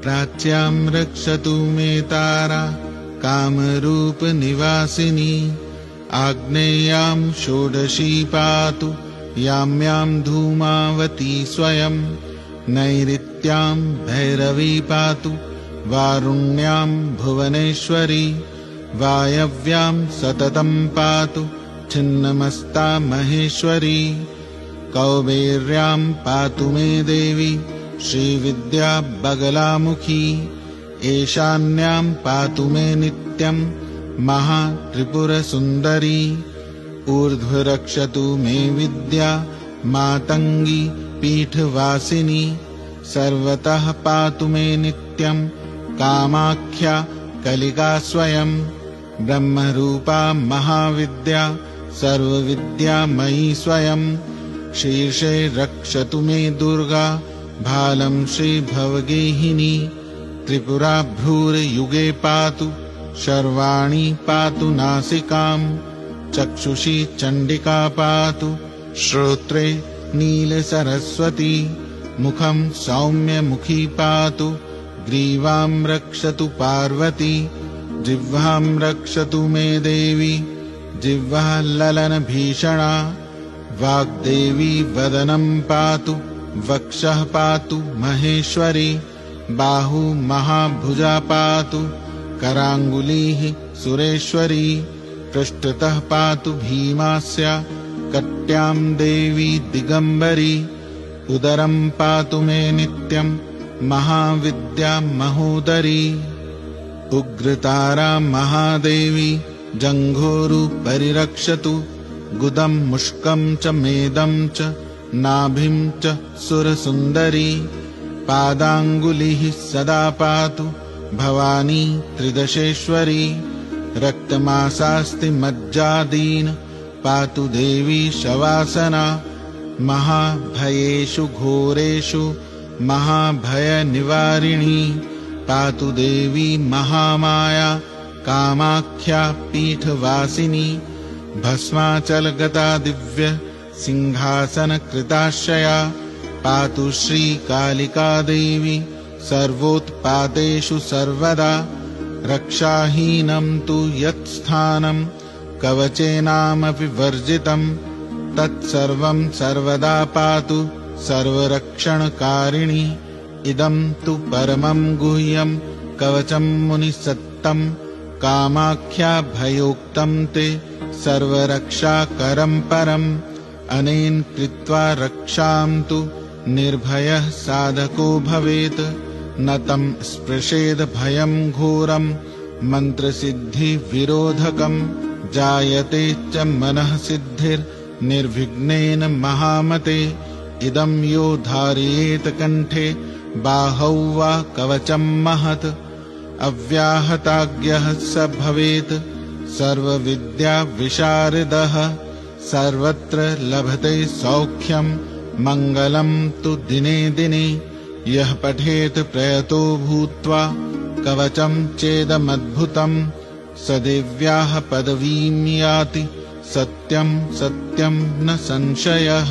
प्राच्यां रक्षतु मे तारा कामरूपनिवासिनी। आग्नेयां षोडशी पातु याम्यां धूमावती स्वयं। नैऋत्यां भैरवी पातु वारुण्यां भुवनेश्वरी। वायव्यां सततं पातु छिन्नमस्ता महेश्वरी। कौबेर्यां पातु मे देवी श्रीविद्या बगलामुखी। ईशान्यां पातु मे नित्यं महात्रिपुरसुन्दरी। ऊर्ध्वरक्षतु मे विद्या मातङ्गी पीठवासिनी। सर्वतः पातु मे नित्यं कामाख्या कलिका स्वयं। ब्रह्मरूपा महाविद्या सर्वविद्यामयी स्वयं। शीर्षे रक्षतु मे दुर्गा भालं श्रीभवगेहिनी। त्रिपुरा भ्रूर्युगे पातु शर्वाणी पातु नासिकां। चक्षुषी चण्डिका पातु श्रोत्रे नीलसरस्वती। मुखं सौम्यमुखी पातु ग्रीवां रक्षतु पार्वती। जिह्वां रक्षतु मे देवी जिह्वा ललनभीषणा। वाग्देवी वदनं पातु वक्षः पातु महेश्वरी। बाहु महाभुजा पातु कराङ्गुलीः सुरेश्वरी। पृष्ठतः पातु भीमास्या कट्यां देवी दिगम्बरी। उदरं पातु मे नित्यं महाविद्या महोदरी। उग्रतारा महादेवी जङ्घोरु परिरक्षतु। गुदं मुष्कं च मेदं च नाभिं च सुरसुन्दरी। पादाङ्गुलिः सदा पातु भवानी त्रिदशेश्वरी। रक्तमासास्ति मज्जादीन पातु देवी शवासना। महाभयेषु घोरेषु महाभयनिवारिणी। पातु देवी महामाया कामाख्या पीठवासिनी। भस्माचलगता दिव्य सिंहासनकृताश्रया। पातु श्रीकालिका देवी सर्वोत्पातेषु सर्वदा। रक्षाहीनं तु यत्स्थानं कवचेनामपि वर्जितं तत्सर्वं सर्वदा पातु सर्वरक्षणकारिणी। इदं तु परमं गुह्यं कवचं मुनिसत्तं। कामाख्याभयोक्तं ते सर्वरक्षाकरं परम्। अनेन कृत्वा रक्षां तु निर्भयः साधको भवेत्। न तं स्पृशेद भयं घोरं मन्त्रसिद्धिविरोधकं। जायते च मनः सिद्धिर्निर्विघ्नेन महामते। इदं यो धारयेत कण्ठे बाहौ वा कवचं महत्। अव्याहताज्ञः स भवेत् सर्वविद्याविशारदः। सर्वत्र लभते सौख्यं मङ्गलं तु दिने दिने। यः पठेत प्रयतो भूत्वा कवचं चेदमद्भुतं। स देव्याः पदवीं याति सत्यं सत्यं न संशयः।